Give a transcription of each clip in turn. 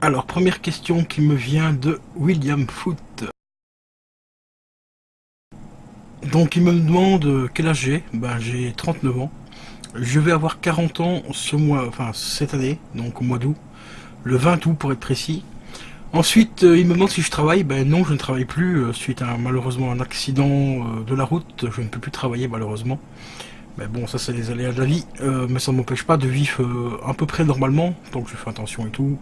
Alors, première question qui me vient de William Foot. Donc, il me demande quel âge j'ai. Ben, j'ai 39 ans. Je vais avoir 40 ans ce mois, enfin cette année, donc au mois d'août. Le 20 août pour être précis. Ensuite, il me demande si je travaille. Ben non, je ne travaille plus suite à malheureusement un accident de la route. Je ne peux plus travailler malheureusement. Mais bon, ça c'est les aléas de la vie. Mais ça ne m'empêche pas de vivre à peu près normalement, tant que je fais attention et tout.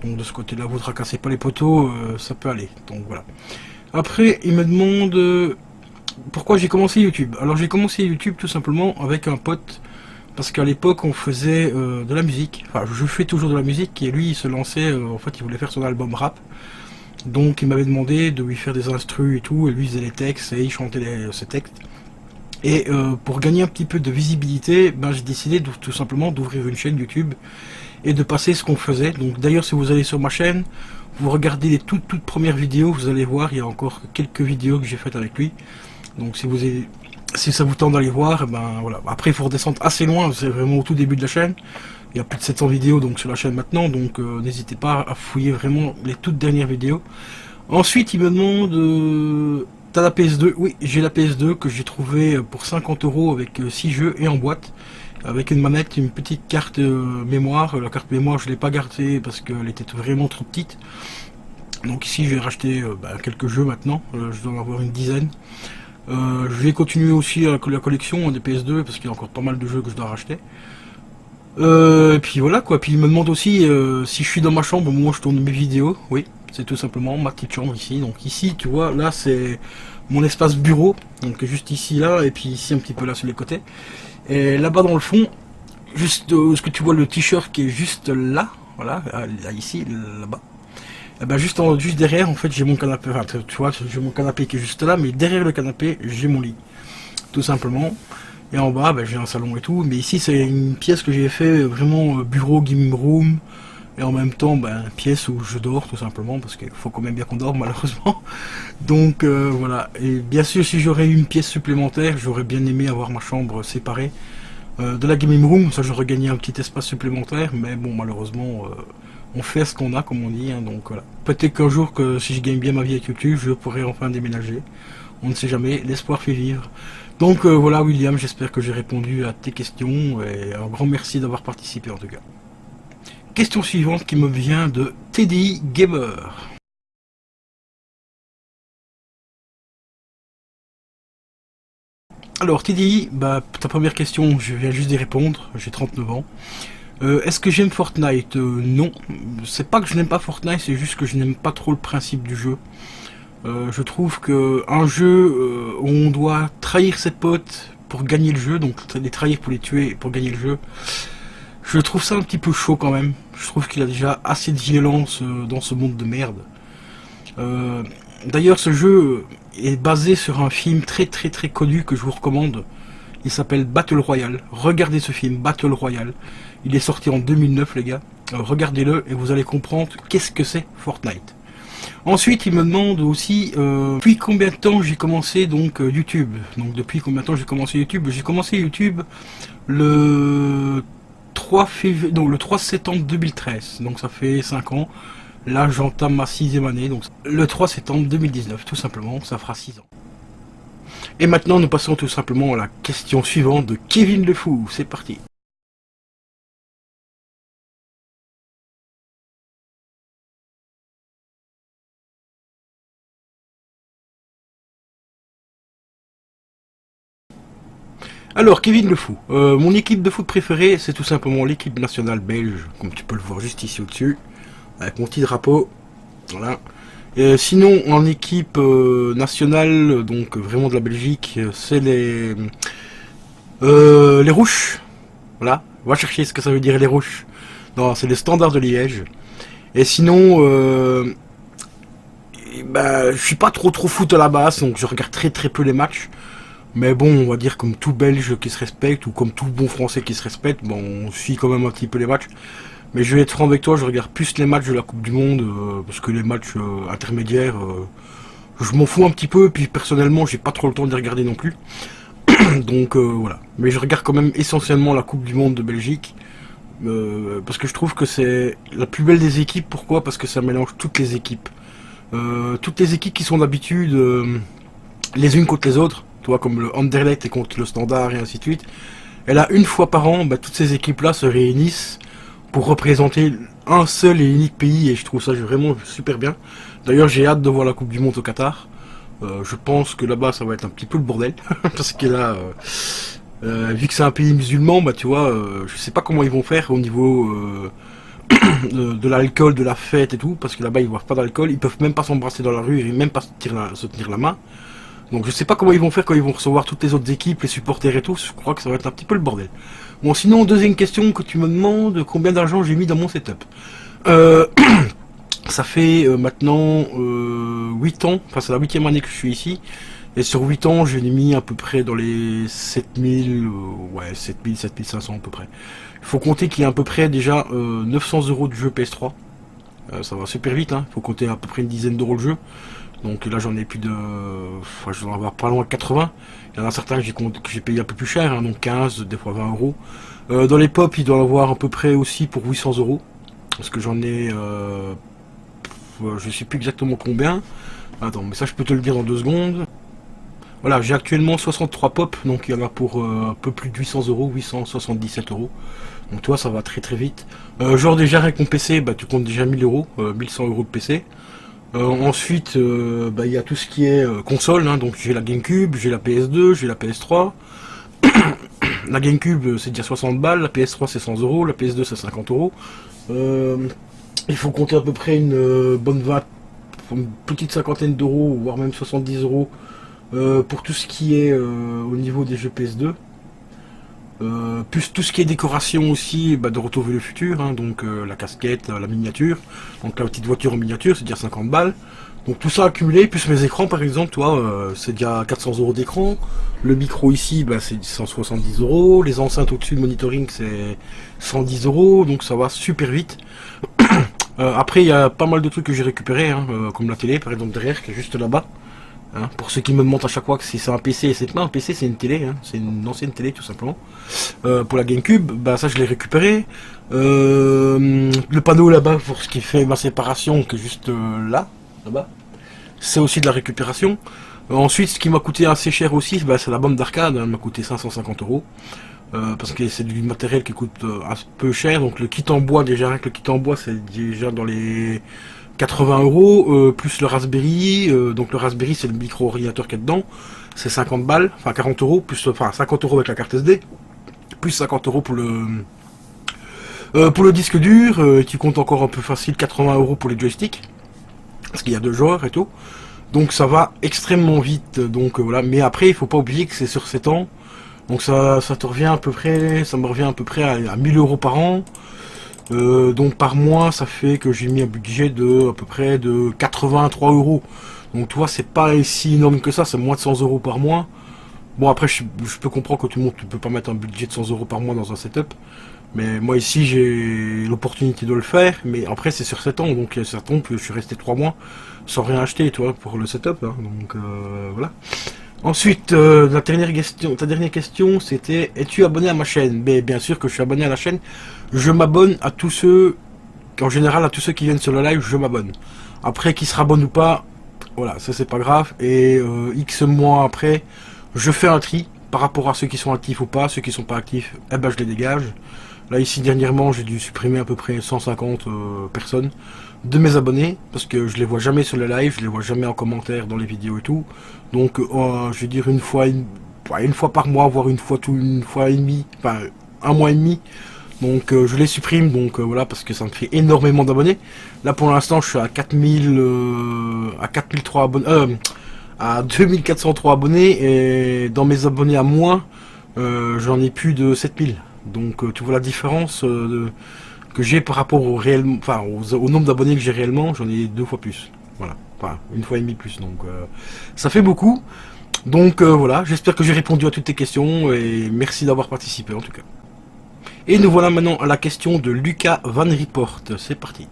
Donc de ce côté-là, vous tracassez pas les poteaux, ça peut aller. Donc voilà. Après, il me demande pourquoi j'ai commencé YouTube. Alors j'ai commencé YouTube tout simplement avec un pote. Parce qu'à l'époque, on faisait de la musique. Enfin, je fais toujours de la musique. Et lui, il se lançait, en fait, il voulait faire son album rap. Donc, il m'avait demandé de lui faire des instrus et tout. Et lui, il faisait les textes et il chantait ses textes. Et pour gagner un petit peu de visibilité, ben, j'ai décidé tout simplement d'ouvrir une chaîne YouTube et de passer ce qu'on faisait. Donc, d'ailleurs, si vous allez sur ma chaîne, vous regardez les toutes premières vidéos, vous allez voir, il y a encore quelques vidéos que j'ai faites avec lui. Donc, si ça vous tente d'aller voir, ben voilà. Après, il faut redescendre assez loin, c'est vraiment au tout début de la chaîne. Il y a plus de 700 vidéos donc sur la chaîne maintenant, donc n'hésitez pas à fouiller vraiment les toutes dernières vidéos. Ensuite, il me demande t'as la PS2? Oui, j'ai la PS2 que j'ai trouvée pour 50 € avec 6 jeux et en boîte. Avec une manette, une petite carte mémoire. La carte mémoire, je l'ai pas gardée parce qu'elle était vraiment trop petite. Donc ici, j'ai racheté quelques jeux maintenant. Je dois en avoir une dizaine. Je vais continuer aussi la collection des PS2 parce qu'il y a encore pas mal de jeux que je dois racheter. Et puis voilà quoi. Puis il me demande aussi si je suis dans ma chambre, moi je tourne mes vidéos. Oui, c'est tout simplement ma petite chambre ici. Donc ici, tu vois, là c'est mon espace bureau. Donc juste ici, là, et puis ici un petit peu là sur les côtés. Et là-bas dans le fond, juste ce que tu vois le t-shirt qui est juste là, voilà, là ici, là-bas. Et ben juste derrière, en fait, j'ai mon canapé. Enfin, tu vois, j'ai mon canapé qui est juste là, mais derrière le canapé, j'ai mon lit, tout simplement. Et en bas, ben, j'ai un salon et tout. Mais ici, c'est une pièce que j'ai fait vraiment bureau, game room, et en même temps, ben, pièce où je dors, tout simplement, parce qu'il faut quand même bien qu'on dorme, malheureusement. Donc voilà. Et bien sûr, si j'aurais eu une pièce supplémentaire, j'aurais bien aimé avoir ma chambre séparée de la gaming room. Ça, j'aurais gagné un petit espace supplémentaire, mais bon, malheureusement. On fait ce qu'on a, comme on dit, hein, donc voilà. Peut-être qu'un jour, que si je gagne bien ma vie avec YouTube, je pourrai enfin déménager. On ne sait jamais, l'espoir fait vivre. Donc voilà William, j'espère que j'ai répondu à tes questions, et un grand merci d'avoir participé en tout cas. Question suivante qui me vient de Teddy Gamer. Alors Teddy, bah, ta première question, je viens juste d'y répondre, j'ai 39 ans. Est-ce que j'aime Fortnite? Non. C'est pas que je n'aime pas Fortnite, c'est juste que je n'aime pas trop le principe du jeu. Je trouve que un jeu où on doit trahir ses potes pour gagner le jeu, donc les trahir pour les tuer pour gagner le jeu, je trouve ça un petit peu chaud quand même. Je trouve qu'il y a déjà assez de violence dans ce monde de merde. D'ailleurs, ce jeu est basé sur un film très connu que je vous recommande. Il s'appelle Battle Royale. Regardez ce film, Battle Royale. Il est sorti en 2009, les gars. Regardez-le et vous allez comprendre qu'est-ce que c'est Fortnite. Ensuite, il me demande aussi depuis combien de temps j'ai commencé donc YouTube. Donc depuis combien de temps j'ai commencé YouTube? J'ai commencé YouTube le 3 septembre 2013. Donc ça fait 5 ans. Là, j'entame ma 6e année. Donc le 3 septembre 2019, tout simplement. Ça fera 6 ans. Et maintenant, nous passons tout simplement à la question suivante de Kevin Le Fou. C'est parti. Alors, Kevin Le Fou. Mon équipe de foot préférée, c'est tout simplement l'équipe nationale belge, comme tu peux le voir juste ici au-dessus, avec mon petit drapeau. Voilà. Sinon, en équipe nationale, donc vraiment de la Belgique, c'est les Rouges. Voilà. Va chercher ce que ça veut dire les Rouges. Non, c'est les Standards de Liège. Et sinon, je suis pas trop foot à la base, donc je regarde très peu les matchs. Mais bon, on va dire comme tout Belge qui se respecte, ou comme tout bon Français qui se respecte, bon, on suit quand même un petit peu les matchs. Mais je vais être franc avec toi, je regarde plus les matchs de la Coupe du Monde, parce que les matchs intermédiaires, je m'en fous un petit peu, puis personnellement, j'ai pas trop le temps de les regarder non plus. Donc voilà. Mais je regarde quand même essentiellement la Coupe du Monde de Belgique, Parce que je trouve que c'est la plus belle des équipes. Pourquoi? Parce que ça mélange toutes les équipes. Toutes les équipes qui sont d'habitude les unes contre les autres, tu vois, comme le Anderlecht et contre le Standard et ainsi de suite. Et là, une fois par an, bah, toutes ces équipes-là se réunissent pour représenter un seul et unique pays, et je trouve ça vraiment super bien. D'ailleurs, j'ai hâte de voir la Coupe du Monde au Qatar. Je pense que là-bas, ça va être un petit peu le bordel, parce que là, vu que c'est un pays musulman, bah tu vois, je sais pas comment ils vont faire au niveau de l'alcool, de la fête et tout, parce que là-bas ils boivent pas d'alcool, ils peuvent même pas s'embrasser dans la rue, et même pas se tenir la main. Donc je sais pas comment ils vont faire quand ils vont recevoir toutes les autres équipes, les supporters et tout, je crois que ça va être un petit peu le bordel. Bon, sinon, deuxième question que tu me demandes, combien d'argent j'ai mis dans mon setup. euh, Ça fait maintenant 8 ans, enfin c'est la huitième année que je suis ici, et sur 8 ans j'ai mis à peu près dans les 7000, ouais 7000, 7500 à peu près. Il faut compter qu'il y a à peu près déjà 900 euros de jeu PS3, ça va super vite, hein. Il faut compter à peu près une dizaine d'euros le jeu. Donc là j'en ai plus de... Enfin, je dois en avoir pas loin de 80. Il y en a certains que j'ai payé un peu plus cher, hein, donc 15, des fois 20 euros. Dans les pop, il doit en avoir à peu près aussi pour 800 euros. Parce que j'en ai... je sais plus exactement combien. Attends, mais ça je peux te le dire dans 2 secondes. Voilà, j'ai actuellement 63 pop, donc il y en a pour un peu plus de 800 euros, 877 euros. Donc toi ça va très très vite. Genre déjà avec mon PC, bah tu comptes déjà 1000 euros, 1100 euros de PC. Ensuite, bah, il y a tout ce qui est console, hein, donc j'ai la GameCube, j'ai la PS2, j'ai la PS3. La GameCube c'est déjà 60 balles, la PS3 c'est 100 euros, la PS2 c'est 50 euros. Euh, il faut compter à peu près une une petite cinquantaine d'euros, voire même 70 euros pour tout ce qui est au niveau des jeux PS2. Plus tout ce qui est décoration aussi, bah, de Retour vers le futur, hein, donc la casquette, la miniature, donc la petite voiture en miniature, c'est déjà 50 balles. Donc tout ça accumulé, plus mes écrans par exemple, toi, c'est déjà 400 euros d'écran. Le micro ici, bah, c'est 170 euros. Les enceintes au-dessus de monitoring, c'est 110 euros, donc ça va super vite. Après, il y a pas mal de trucs que j'ai récupérés, hein, comme la télé par exemple derrière, qui est juste là-bas. Hein, pour ceux qui me demandent à chaque fois que si c'est un PC, c'est pas un PC, c'est une télé, hein, c'est une ancienne télé tout simplement. Pour la GameCube, bah ça je l'ai récupéré. Le panneau là-bas pour ce qui fait ma séparation, qui est juste là-bas, c'est aussi de la récupération. Ensuite, ce qui m'a coûté assez cher aussi, bah, c'est la bande d'arcade, hein, elle m'a coûté 550 euros. Parce que c'est du matériel qui coûte un peu cher, donc le kit en bois, déjà avec le kit en bois, c'est déjà dans les 80 euros, plus le Raspberry, donc le Raspberry c'est le micro-ordinateur qu'il y a dedans, c'est 50 balles, enfin 40 euros, plus, enfin 50 euros avec la carte SD, plus 50 euros pour le disque dur, qui compte encore un peu facile 80 euros pour les joysticks, parce qu'il y a 2 joueurs et tout. Donc ça va extrêmement vite, donc voilà. Mais après, il faut pas oublier que c'est sur 7 ans, donc ça te revient à peu près, ça me revient à peu près à 1000 euros par an. Donc par mois, ça fait que j'ai mis un budget de à peu près de 83 euros. Donc tu vois, c'est pas si énorme que ça, c'est moins de 100 euros par mois. Bon après, je peux comprendre que tout le monde ne peut pas mettre un budget de 100 euros par mois dans un setup. Mais moi ici j'ai l'opportunité de le faire, mais après c'est sur 7 ans, donc ça tombe que je suis resté 3 mois sans rien acheter, tu vois, pour le setup, hein. Donc voilà. Ensuite, ta dernière question, c'était es-tu abonné à ma chaîne? Mais bien sûr que je suis abonné à la chaîne. Je m'abonne à tous ceux, en général à tous ceux qui viennent sur le live, je m'abonne. Après, qui se rabonne ou pas, voilà, ça c'est pas grave. Et X mois après, je fais un tri par rapport à ceux qui sont actifs ou pas. Ceux qui sont pas actifs, eh ben je les dégage. Là ici dernièrement, j'ai dû supprimer à peu près 150 personnes de mes abonnés parce que je les vois jamais sur le live, je les vois jamais en commentaire dans les vidéos et tout. Donc je vais dire une fois par mois, voire une fois et demie, enfin un mois et demi. Donc je les supprime, donc voilà, parce que ça me fait énormément d'abonnés. Là pour l'instant je suis à 4000 à 4003 abonnés, à 2403 abonnés, et dans mes abonnés à moi, j'en ai plus de 7000. Donc tu vois la différence que j'ai par rapport au nombre d'abonnés que j'ai réellement, j'en ai 2 fois plus. Voilà, enfin une fois et demi plus. Donc ça fait beaucoup. Donc voilà, j'espère que j'ai répondu à toutes tes questions et merci d'avoir participé en tout cas. Et nous voilà maintenant à la question de Lucas Van Report. C'est parti.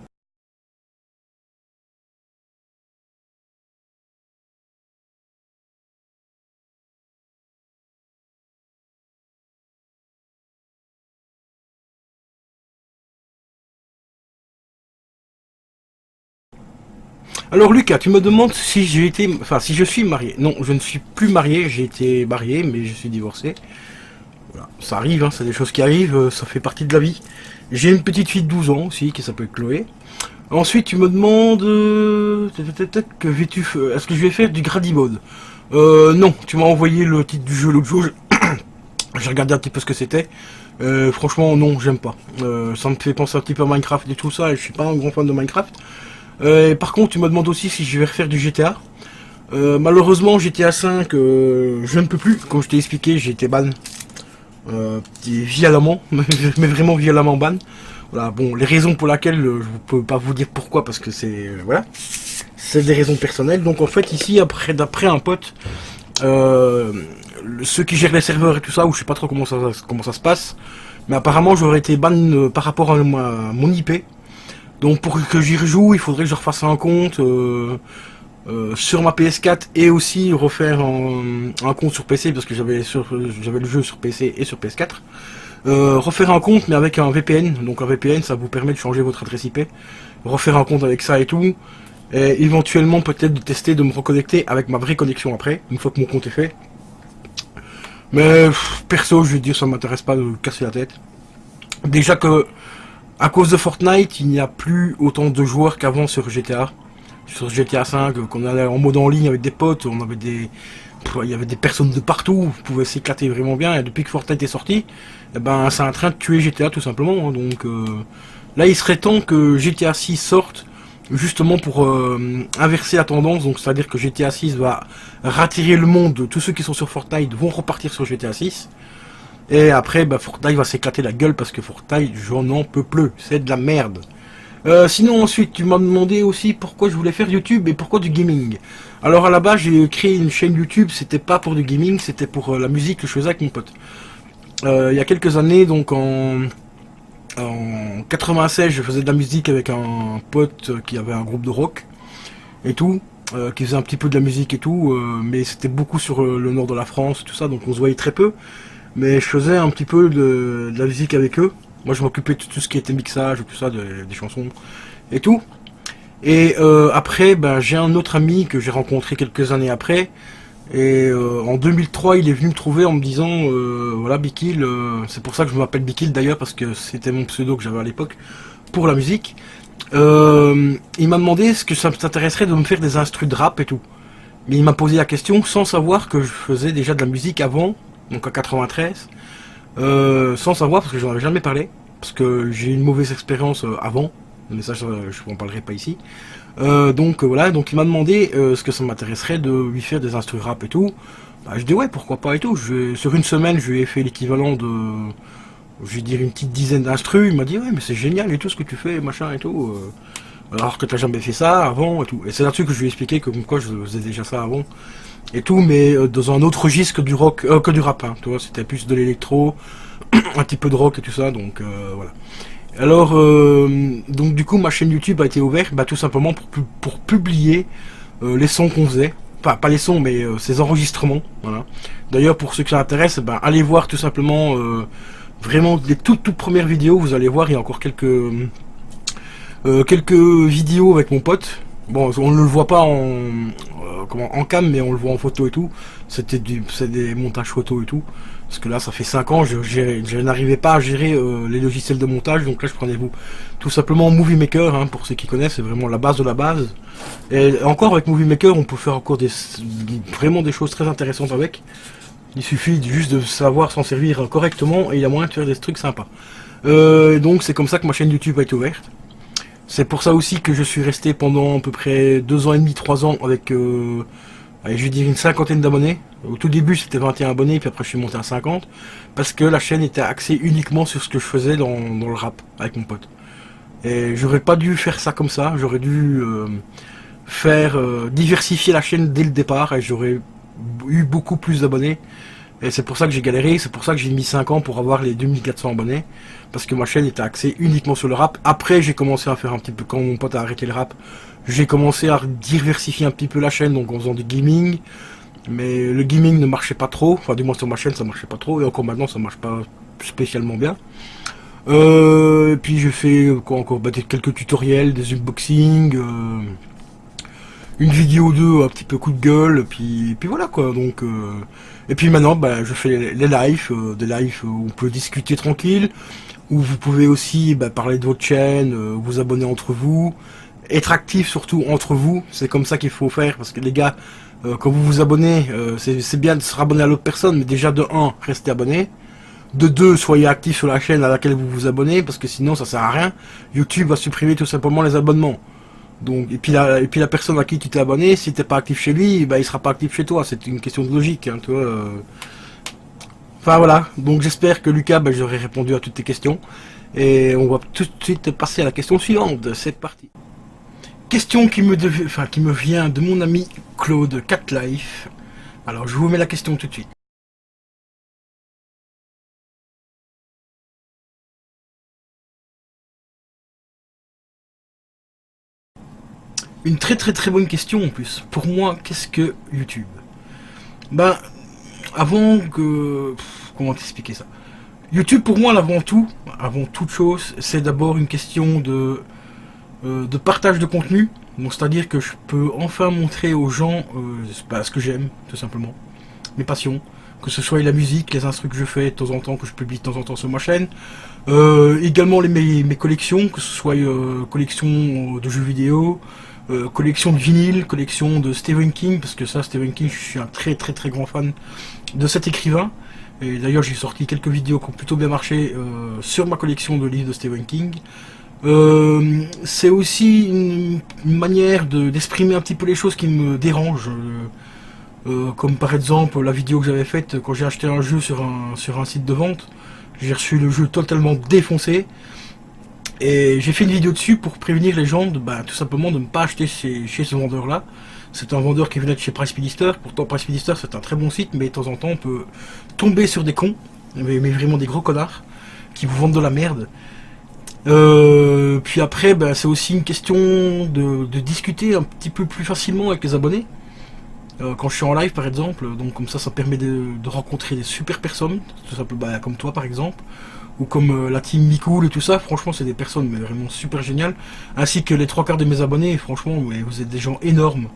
Alors Lucas, tu me demandes si j'ai été, enfin si je suis marié. Non, je ne suis plus marié. J'ai été marié, mais je suis divorcé. Voilà, ça arrive, hein, c'est des choses qui arrivent. Ça fait partie de la vie. J'ai une petite fille de 12 ans aussi qui s'appelle Chloé. Ensuite, tu me demandes que est-ce que je vais faire du Grady Mode? Non, tu m'as envoyé le titre du jeu l'autre jour. J'ai regardé un petit peu ce que c'était. Franchement, non, j'aime pas. Ça me fait penser un petit peu à Minecraft et tout ça, et je suis pas un grand fan de Minecraft. Par contre, tu me demandes aussi si je vais refaire du GTA. Malheureusement, GTA 5, je ne peux plus. Comme je t'ai expliqué, j'ai été ban. Violemment, mais vraiment violemment ban. Voilà, bon, les raisons pour lesquelles je peux pas vous dire pourquoi, parce que c'est voilà, c'est des raisons personnelles. Donc en fait, ici, d'après un pote, ceux qui gèrent les serveurs et tout ça, ou je sais pas trop comment ça se passe, mais apparemment j'aurais été ban par rapport à mon IP. Donc pour que j'y rejoue, il faudrait que je refasse un compte sur ma PS4 et aussi refaire un compte sur PC parce que j'avais le jeu sur PC et sur PS4. Refaire un compte mais avec un VPN. Donc un VPN, ça vous permet de changer votre adresse IP. Refaire un compte avec ça et tout. Et éventuellement peut-être de tester de me reconnecter avec ma vraie connexion après, une fois que mon compte est fait. Mais perso, je vais dire, ça m'intéresse pas de me casser la tête. Déjà que à cause de Fortnite, il n'y a plus autant de joueurs qu'avant sur GTA. Sur GTA 5, qu'on allait en mode en ligne avec des potes, on avait il y avait des personnes de partout, vous pouvez s'éclater vraiment bien. Et depuis que Fortnite est sorti, eh ben, c'est en train de tuer GTA tout simplement. Hein. Donc là, il serait temps que GTA 6 sorte, justement pour inverser la tendance. Donc c'est-à-dire que GTA 6 va rattirer le monde. Tous ceux qui sont sur Fortnite vont repartir sur GTA 6. Et après, bah, Fortnite va s'éclater la gueule parce que Fortnite, j'en en peux plus. C'est de la merde. Sinon ensuite tu m'as demandé aussi pourquoi je voulais faire YouTube et pourquoi du gaming. Alors à la base j'ai créé une chaîne YouTube, c'était pas pour du gaming, c'était pour la musique que je faisais avec mon pote. Il y a quelques années, donc en 96 je faisais de la musique avec un pote qui avait un groupe de rock et tout, qui faisait un petit peu de la musique et tout, mais c'était beaucoup sur le nord de la France, tout ça, donc on se voyait très peu. Mais je faisais un petit peu de la musique avec eux. Moi, je m'occupais de tout ce qui était mixage, tout ça, des chansons et tout. Et après, ben, j'ai un autre ami que j'ai rencontré quelques années après. Et en 2003, il est venu me trouver en me disant, voilà, Bikil, c'est pour ça que je m'appelle Bikil d'ailleurs, parce que c'était mon pseudo que j'avais à l'époque, pour la musique. Il m'a demandé est-ce que ça t'intéresserait de me faire des instrus de rap et tout. Mais il m'a posé la question sans savoir que je faisais déjà de la musique avant, donc en 93. Sans savoir parce que j'en avais jamais parlé, parce que j'ai eu une mauvaise expérience avant, mais ça je vous en parlerai pas ici. Donc voilà, donc il m'a demandé ce que ça m'intéresserait de lui faire des instrus rap et tout. Bah, je dis ouais, pourquoi pas et tout. Sur une semaine je lui ai fait l'équivalent de, je vais dire, une petite dizaine d'instrus. Il m'a dit ouais mais c'est génial et tout ce que tu fais, machin et tout, alors que t'as jamais fait ça avant et tout. Et c'est là-dessus que je lui ai expliqué que comme quoi je faisais déjà ça avant et tout, mais dans un autre registre que du rock, que du rap, hein, tu vois, c'était plus de l'électro, un petit peu de rock et tout ça, donc voilà. Alors, donc du coup, ma chaîne YouTube a été ouverte, bah, tout simplement pour publier les sons qu'on faisait, enfin pas les sons, mais ces enregistrements, voilà. D'ailleurs, pour ceux qui s'intéressent, bah, allez voir tout simplement, vraiment les toutes premières vidéos, vous allez voir, il y a encore quelques vidéos avec mon pote. Bon, on ne le voit pas en cam, mais on le voit en photo et tout. C'est des montages photo et tout. Parce que là, ça fait 5 ans, je n'arrivais pas à gérer les logiciels de montage. Donc là, je prenais tout simplement Movie Maker, hein, pour ceux qui connaissent, c'est vraiment la base de la base. Et encore avec Movie Maker, on peut faire encore vraiment des choses très intéressantes avec. Il suffit juste de savoir s'en servir correctement et il y a moyen de faire des trucs sympas. Donc c'est comme ça que ma chaîne YouTube a été ouverte. C'est pour ça aussi que je suis resté pendant à peu près 2 ans et demi, 3 ans avec, allez, je vais dire une cinquantaine d'abonnés. Au tout début c'était 21 abonnés, puis après je suis monté à 50. Parce que la chaîne était axée uniquement sur ce que je faisais dans le rap avec mon pote. Et j'aurais pas dû faire ça comme ça, j'aurais dû diversifier la chaîne dès le départ et j'aurais eu beaucoup plus d'abonnés. Et c'est pour ça que j'ai galéré, c'est pour ça que j'ai mis 5 ans pour avoir les 2400 abonnés. Parce que ma chaîne était axée uniquement sur le rap. Après j'ai commencé à faire un petit peu, quand mon pote a arrêté le rap, j'ai commencé à diversifier un petit peu la chaîne, donc en faisant du gaming. Mais le gaming ne marchait pas trop, enfin du moins sur ma chaîne ça marchait pas trop, et encore maintenant ça marche pas spécialement bien. Puis je fais quoi encore, bah, quelques tutoriels, des unboxings, une vidéo ou deux, un petit peu coup de gueule, puis voilà quoi. Donc, et puis maintenant, bah, je fais les lives, des lives où on peut discuter tranquille, où vous pouvez aussi bah, parler de votre chaîne, vous abonner entre vous, être actif surtout entre vous. C'est comme ça qu'il faut faire, parce que les gars, quand vous vous abonnez, c'est bien de se rabonner à l'autre personne, mais déjà de un, restez abonné. De deux, soyez actif sur la chaîne à laquelle vous vous abonnez, parce que sinon ça sert à rien. YouTube va supprimer tout simplement les abonnements. Donc, et puis la personne à qui tu t'es abonné, si t'es pas actif chez lui, bah, il sera pas actif chez toi. C'est une question de logique, hein, tu vois. Enfin voilà. Donc j'espère que Lucas, bah, j'aurai répondu à toutes tes questions. Et on va tout de suite passer à la question suivante. C'est parti. Question qui me vient de mon ami Claude Catlife. Alors je vous mets la question tout de suite. Une très très très bonne question en plus. Pour moi, qu'est-ce que YouTube? Ben, avant que... Comment t'expliquer ça? YouTube pour moi, avant toute chose, c'est d'abord une question de partage de contenu. Donc c'est-à-dire que je peux enfin montrer aux gens ce que j'aime, tout simplement. Mes passions. Que ce soit la musique, les instrus que je fais de temps en temps, que je publie de temps en temps sur ma chaîne. Également mes collections, que ce soit collection de jeux vidéo, collection de vinyle, collection de Stephen King, parce que ça, Stephen King, je suis un très très très grand fan de cet écrivain. Et d'ailleurs, j'ai sorti quelques vidéos qui ont plutôt bien marché sur ma collection de livres de Stephen King. C'est aussi une manière d'exprimer un petit peu les choses qui me dérangent. Comme par exemple la vidéo que j'avais faite quand j'ai acheté un jeu sur un site de vente. J'ai reçu le jeu totalement défoncé. Et j'ai fait une vidéo dessus pour prévenir les gens tout simplement de ne pas acheter chez ce vendeur-là. C'est un vendeur qui venait de chez Price Minister. Pourtant, Price Minister, c'est un très bon site, mais de temps en temps, on peut tomber sur des cons, mais vraiment des gros connards, qui vous vendent de la merde. Puis après, c'est aussi une question de discuter un petit peu plus facilement avec les abonnés. Quand je suis en live, par exemple, donc comme ça permet de rencontrer des super personnes, tout simplement, comme toi, par exemple, ou comme la team Micool et tout ça. Franchement, c'est des personnes mais vraiment super géniales, ainsi que les trois quarts de mes abonnés. Franchement, mais vous êtes des gens énormes.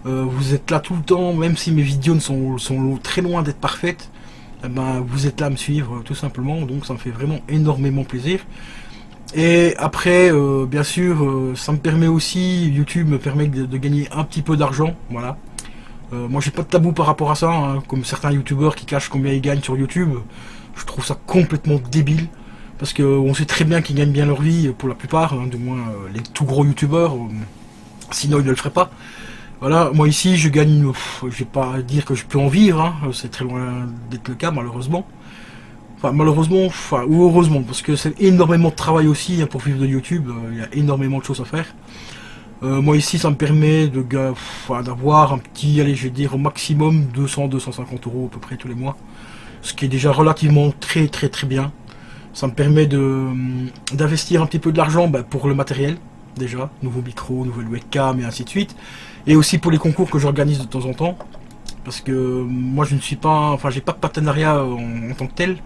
Vous êtes là tout le temps, même si mes vidéos sont très loin d'être parfaites. Vous êtes là à me suivre tout simplement, donc ça me fait vraiment énormément plaisir. Et après, bien sûr, ça me permet aussi, YouTube me permet de gagner un petit peu d'argent, voilà. Moi j'ai pas de tabou par rapport à ça, hein, comme certains youtubeurs qui cachent combien ils gagnent sur YouTube. Je trouve ça complètement débile, parce qu'on sait très bien qu'ils gagnent bien leur vie pour la plupart, hein, du moins les tout gros youtubeurs, sinon ils ne le feraient pas. Voilà, moi ici je gagne, je vais pas dire que je peux en vivre, hein, c'est très loin d'être le cas malheureusement. Enfin malheureusement, ou heureusement, parce que c'est énormément de travail aussi, hein, pour vivre de YouTube, il y a énormément de choses à faire. Moi ici ça me permet d'avoir un petit, allez je vais dire au maximum 200-250 euros à peu près tous les mois. Ce qui est déjà relativement très très très bien. Ça me permet d'investir un petit peu de l'argent pour le matériel, déjà, nouveau micro, nouvelle webcam et ainsi de suite. Et aussi pour les concours que j'organise de temps en temps. Parce que moi je ne suis pas, enfin j'ai pas de partenariat en tant que tel.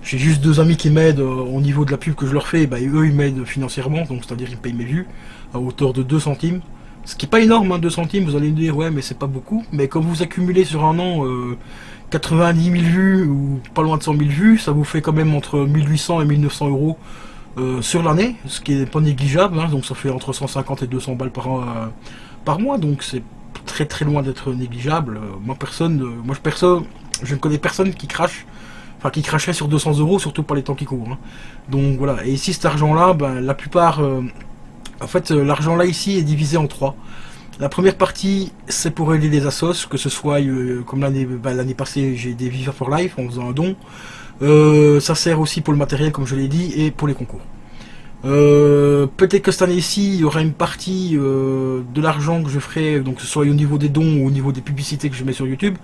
J'ai juste deux amis qui m'aident au niveau de la pub que je leur fais, et eux ils m'aident financièrement, donc c'est-à-dire ils me payent mes vues à hauteur de 2 centimes. Ce qui est pas énorme, hein, 2 centimes, vous allez me dire ouais mais c'est pas beaucoup, mais quand vous accumulez sur un an 90 000 vues ou pas loin de 100 000 vues, ça vous fait quand même entre 1800 et 1900 euros sur l'année, ce qui est pas négligeable, hein, donc ça fait entre 150 et 200 balles par mois, donc c'est très très loin d'être négligeable. Je ne connais personne qui crache, enfin qui cracherait sur 200 euros, surtout pas les temps qui courent, hein. Donc voilà, et ici cet argent-là, la plupart, en fait l'argent là ici est divisé en trois. La première partie, c'est pour aider les assos, que ce soit comme l'année passée, j'ai aidé Viva for Life en faisant un don. Ça sert aussi pour le matériel, comme je l'ai dit, et pour les concours. Peut-être que cette année-ci, il y aura une partie de l'argent que je ferai, donc que ce soit au niveau des dons ou au niveau des publicités que je mets sur YouTube.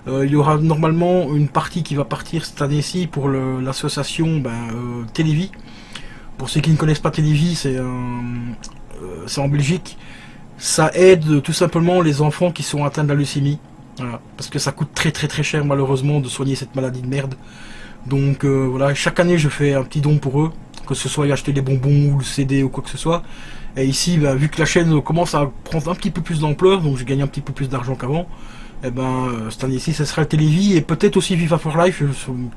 Il y aura normalement une partie qui va partir cette année-ci pour l'association Télévie. Pour ceux qui ne connaissent pas Télévie, c'est en Belgique. Ça aide tout simplement les enfants qui sont atteints de la leucémie. Voilà. Parce que ça coûte très très très cher malheureusement de soigner cette maladie de merde. Donc voilà, chaque année je fais un petit don pour eux. que ce soit y acheter des bonbons ou le CD ou quoi que ce soit. Et ici, bah, vu que la chaîne commence à prendre un petit peu plus d'ampleur, donc je gagne un petit peu plus d'argent qu'avant, et ben cette année-ci, ça sera le Télévis et peut-être aussi FIFA for Life.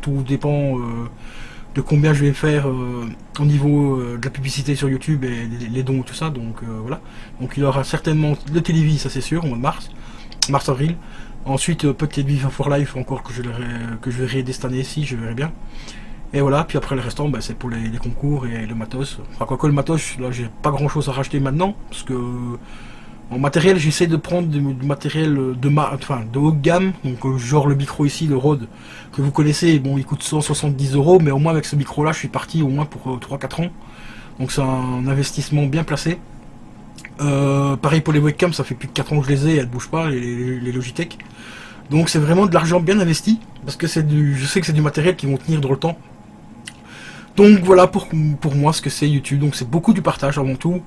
Tout dépend de combien je vais faire au niveau de la publicité sur YouTube et les dons et tout ça. Donc voilà. Donc il y aura certainement le Télévis, ça c'est sûr, au mois de mars-avril. Ensuite, peut-être FIFA for Life encore que je verrai dès cette année-ci, je verrai bien. Et voilà, puis après le restant, bah, c'est pour les concours et le matos. Enfin, quoique le matos, là, j'ai pas grand-chose à racheter maintenant, parce que en matériel, j'essaie de prendre du matériel de haut de gamme, donc genre le micro ici, le Rode, que vous connaissez, bon, il coûte 170 €, mais au moins avec ce micro-là, je suis parti au moins pour 3-4 ans. Donc c'est un investissement bien placé. Pareil pour les webcams, ça fait plus de 4 ans que je les ai, elles bougent pas, les Logitech. Donc c'est vraiment de l'argent bien investi, parce que je sais que c'est du matériel qui vont tenir dans le temps. Donc voilà pour moi ce que c'est YouTube. Donc c'est beaucoup du partage avant tout.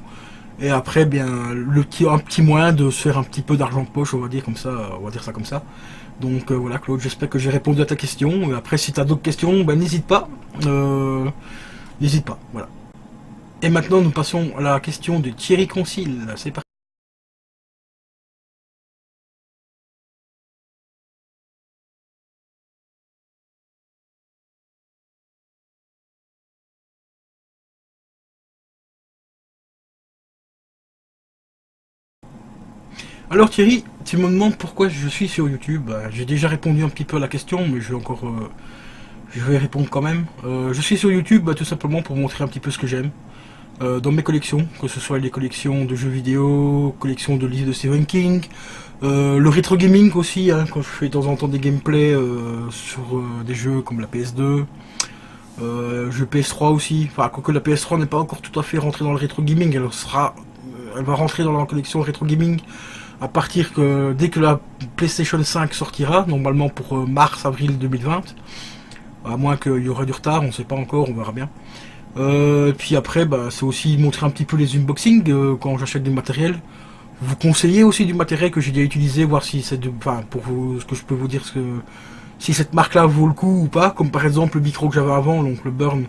Et après, bien, un petit moyen de se faire un petit peu d'argent de poche, on va dire comme ça, on va dire ça comme ça. Donc voilà, Claude, j'espère que j'ai répondu à ta question. Et après, si tu as d'autres questions, ben n'hésite pas. N'hésite pas, voilà. Et maintenant, nous passons à la question de Thierry Concile. C'est parti. Alors Thierry, tu me demandes pourquoi je suis sur YouTube. J'ai déjà répondu un petit peu à la question, mais je vais répondre quand même. Je suis sur YouTube tout simplement pour montrer un petit peu ce que j'aime dans mes collections, que ce soit les collections de jeux vidéo, collections de livres de Stephen King, le rétro gaming aussi, hein, quand je fais de temps en temps des gameplays sur des jeux comme la PS2, jeux PS3 aussi. Enfin, quoique la PS3 n'est pas encore tout à fait rentrée dans le rétro gaming, elle va rentrer dans la collection rétro gaming à partir que dès que la PlayStation 5 sortira, normalement pour mars-avril 2020, à moins qu'il y aurait du retard, on ne sait pas encore, on verra bien. Puis après, bah, c'est aussi montrer un petit peu les unboxings quand j'achète du matériel. Vous conseillez aussi du matériel que j'ai déjà utilisé, voir si c'est enfin, pour vous, ce que je peux vous dire, si cette marque-là vaut le coup ou pas, comme par exemple le micro que j'avais avant, donc le Burn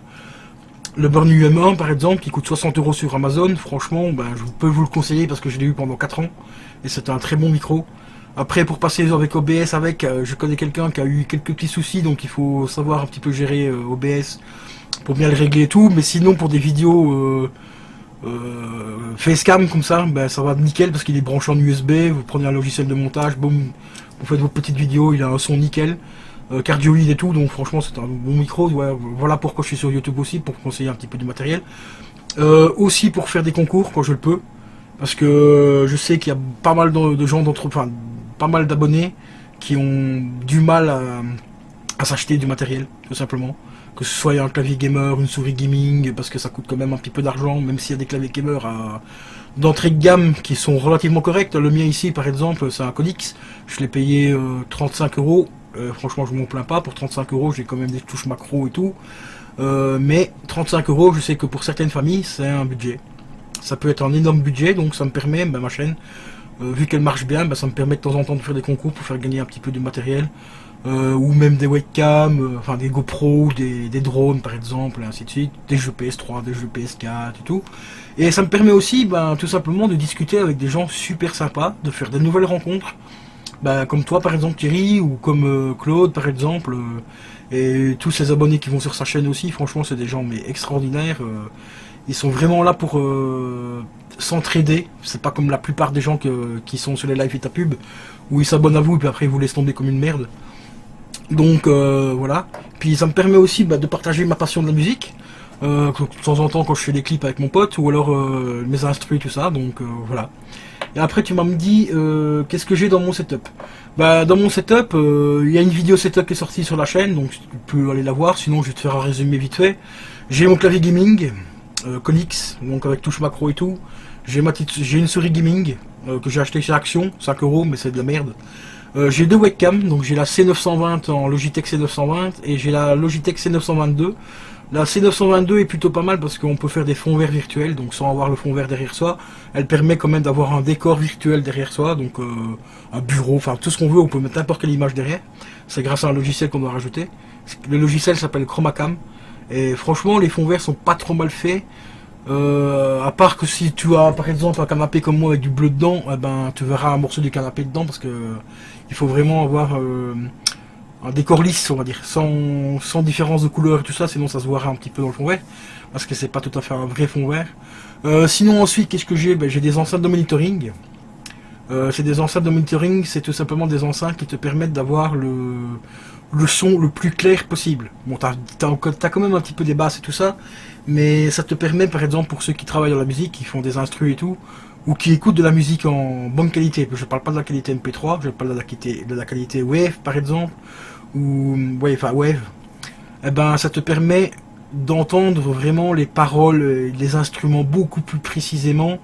UM1 par exemple, qui coûte 60 € sur Amazon. Franchement, ben, je peux vous le conseiller parce que je l'ai eu pendant 4 ans et c'était un très bon micro. Après, pour passer avec OBS, je connais quelqu'un qui a eu quelques petits soucis, donc il faut savoir un petit peu gérer OBS pour bien le régler et tout. Mais sinon, pour des vidéos facecam comme ça, ben, ça va nickel parce qu'il est branché en USB. Vous prenez un logiciel de montage, boum, vous faites vos petites vidéos, il a un son nickel. Cardioïde et tout, donc franchement c'est un bon micro. Ouais, voilà pourquoi je suis sur YouTube aussi, pour conseiller un petit peu du matériel. Aussi pour faire des concours quand je le peux, parce que je sais qu'il y a pas mal de gens enfin pas mal d'abonnés qui ont du mal à s'acheter du matériel, tout simplement. Que ce soit un clavier gamer, une souris gaming, parce que ça coûte quand même un petit peu d'argent, même s'il y a des claviers gamer d'entrée de gamme qui sont relativement corrects. Le mien ici par exemple c'est un Conix, je l'ai payé 35 €. Franchement, je m'en plains pas. Pour 35 €, j'ai quand même des touches macro et tout. Mais 35 €, je sais que pour certaines familles, c'est un budget. Ça peut être un énorme budget, donc ça me permet, ma chaîne, vu qu'elle marche bien, ça me permet de temps en temps de faire des concours pour faire gagner un petit peu de matériel. Ou même des webcams, enfin des GoPro, des drones par exemple, et ainsi de suite. Des jeux PS3, des jeux PS4 et tout. Et ça me permet aussi, tout simplement, de discuter avec des gens super sympas, de faire des nouvelles rencontres. Comme toi par exemple Thierry, ou comme Claude par exemple, et tous ces abonnés qui vont sur sa chaîne aussi, franchement c'est des gens mais extraordinaires. Ils sont vraiment là pour s'entraider. C'est pas comme la plupart des gens qui sont sur les live et ta pub, où ils s'abonnent à vous et puis après ils vous laissent tomber comme une merde. Donc voilà. Puis ça me permet aussi de partager ma passion de la musique. De temps en temps quand je fais des clips avec mon pote, ou alors mes instrus, tout ça, donc voilà. Et après tu m'as dit qu'est-ce que j'ai dans mon setup. Dans mon setup, il y a une vidéo setup qui est sortie sur la chaîne, donc tu peux aller la voir, sinon je vais te faire un résumé vite fait. J'ai mon clavier gaming, Conix, donc avec touche macro et tout. J'ai une souris gaming que j'ai acheté chez Action, 5 €, mais c'est de la merde. J'ai deux webcams, donc j'ai la C920 en Logitech C920 et j'ai la Logitech C922. La C922 est plutôt pas mal parce qu'on peut faire des fonds verts virtuels, donc sans avoir le fond vert derrière soi. Elle permet quand même d'avoir un décor virtuel derrière soi, donc un bureau, enfin tout ce qu'on veut, on peut mettre n'importe quelle image derrière. C'est grâce à un logiciel qu'on doit rajouter. Le logiciel s'appelle Chromacam Et franchement, les fonds verts sont pas trop mal faits. À part que si tu as par exemple un canapé comme moi avec du bleu dedans, eh ben, tu verras un morceau du canapé dedans parce que il faut vraiment avoir un décor lisse, on va dire, sans différence de couleur et tout ça, sinon ça se verra un petit peu dans le fond vert, parce que c'est pas tout à fait un vrai fond vert. Sinon ensuite, qu'est-ce que j'ai? Ben, j'ai des enceintes de monitoring. C'est des enceintes de monitoring, c'est tout simplement des enceintes qui te permettent d'avoir le son le plus clair possible. Bon, t'as quand même un petit peu des basses et tout ça, mais ça te permet, par exemple, pour ceux qui travaillent dans la musique, qui font des instrus et tout, ou qui écoutent de la musique en bonne qualité. Je parle pas de la qualité MP3, je parle de la qualité Wave, par exemple, ou Wave. Eh ben, ça te permet d'entendre vraiment les paroles, les instruments beaucoup plus précisément.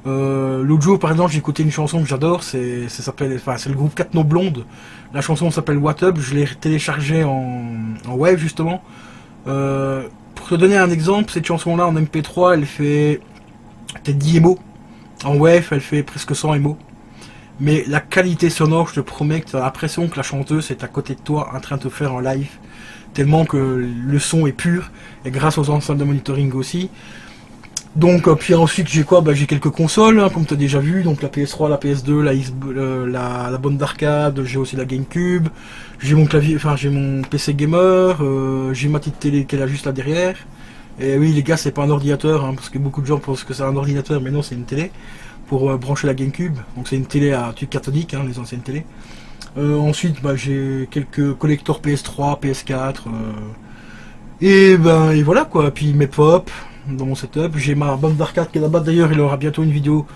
L'autre jour, par exemple, j'ai écouté une chanson que j'adore, c'est le groupe 4 No Blondes. La chanson s'appelle What Up, je l'ai téléchargée en Wave justement. Pour te donner un exemple, cette chanson-là en MP3, elle fait peut-être 10 MO. En Wave, elle fait presque 100 MO. Mais la qualité sonore, je te promets que tu as l'impression que la chanteuse est à côté de toi en train de te faire un live. Tellement que le son est pur, et grâce aux enceintes de monitoring aussi. Donc puis ensuite j'ai quoi? Bah, j'ai quelques consoles, hein, comme tu as déjà vu, donc la PS3, la PS2, la bonne d'arcade, j'ai aussi la GameCube, j'ai mon clavier, enfin j'ai mon PC gamer, j'ai ma petite télé qui est là juste là derrière. Et oui les gars, c'est pas un ordinateur, hein, parce que beaucoup de gens pensent que c'est un ordinateur, mais non, c'est une télé pour brancher la GameCube. Donc c'est une télé à tube cathodique, hein, les anciennes télés. Ensuite bah, j'ai quelques collecteurs PS3, PS4, et ben et voilà quoi. Puis mes pop dans mon setup, j'ai ma bande d'arcade qui est là-bas. D'ailleurs, il aura bientôt une vidéo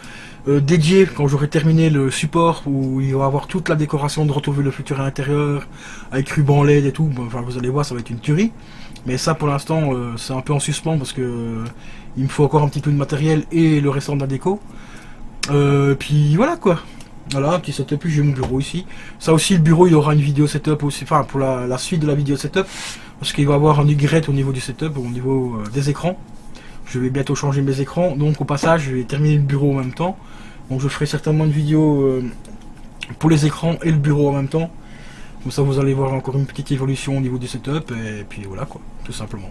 dédiée quand j'aurai terminé le support, où il va avoir toute la décoration de Retrouver le futur à l'intérieur avec ruban LED et tout. Bon, enfin, vous allez voir, ça va être une tuerie. Mais ça, pour l'instant, c'est un peu en suspens parce que il me faut encore un petit peu de matériel et le restant de la déco. Puis voilà quoi. Voilà, un petit setup, puis j'ai mon bureau ici. Ça aussi, le bureau, il aura une vidéo setup aussi, enfin pour la suite de la vidéo setup, parce qu'il va avoir un upgrade au niveau du setup, au niveau des écrans. Je vais bientôt changer mes écrans, donc au passage, je vais terminer le bureau en même temps. Donc je ferai certainement une vidéo pour les écrans et le bureau en même temps. Comme ça, vous allez voir encore une petite évolution au niveau du setup, et puis voilà quoi, tout simplement.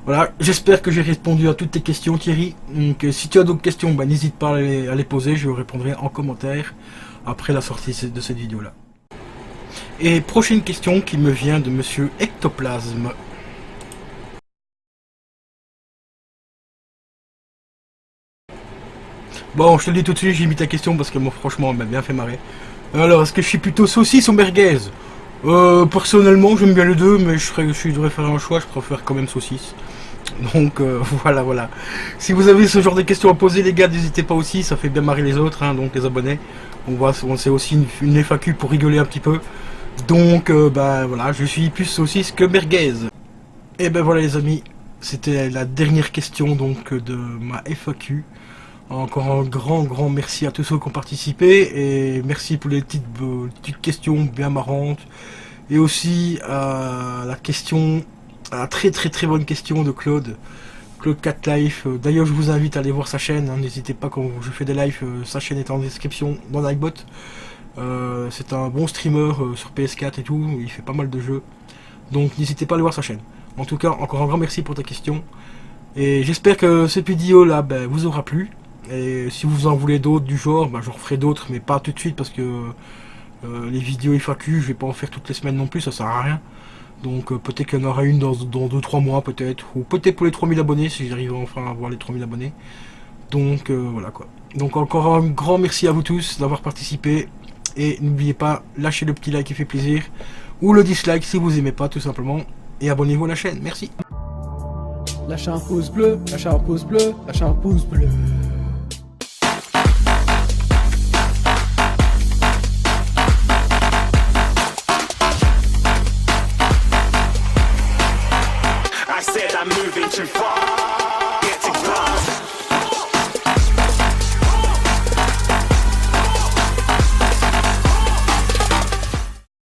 Voilà, j'espère que j'ai répondu à toutes tes questions Thierry. Donc si tu as d'autres questions, bah, n'hésite pas à les poser, je vous répondrai en commentaire après la sortie de cette vidéo là. Et prochaine question qui me vient de monsieur Ectoplasme. Bon, je te le dis tout de suite, j'ai mis ta question parce que moi franchement elle m'a bien fait marrer. Alors, est-ce que je suis plutôt saucisse ou merguez? Personnellement j'aime bien les deux, mais je devrais faire un choix, je préfère quand même saucisse. Donc voilà. Si vous avez ce genre de questions à poser les gars, n'hésitez pas aussi, ça fait bien marrer les autres, hein, donc les abonnés. C'est aussi une FAQ pour rigoler un petit peu. Donc bah voilà, je suis plus saucisse que merguez. Et ben voilà les amis, c'était la dernière question donc de ma FAQ. Encore un grand merci à tous ceux qui ont participé et merci pour les petites questions bien marrantes. Et aussi à la question, à la très bonne question de Claude 4 Life. D'ailleurs je vous invite à aller voir sa chaîne, hein. N'hésitez pas, quand je fais des lives, sa chaîne est en description dans l'iBot. C'est un bon streamer sur PS4 et tout, il fait pas mal de jeux. Donc n'hésitez pas à aller voir sa chaîne. En tout cas, encore un grand merci pour ta question. Et j'espère que cette vidéo là vous aura plu. Et si vous en voulez d'autres du genre, j'en referai d'autres, mais pas tout de suite parce que les vidéos FAQ, je vais pas en faire toutes les semaines non plus, ça sert à rien. Donc peut-être qu'il y en aura une dans 2-3 mois peut-être, ou peut-être pour les 3000 abonnés si j'arrive enfin à avoir les 3000 abonnés. Donc voilà quoi. Donc encore un grand merci à vous tous d'avoir participé. Et n'oubliez pas, lâchez le petit like qui fait plaisir, ou le dislike si vous aimez pas tout simplement. Et abonnez-vous à la chaîne, merci. Lâchez un pouce bleu, lâchez un pouce bleu, lâchez un pouce bleu. I said I'm moving too far.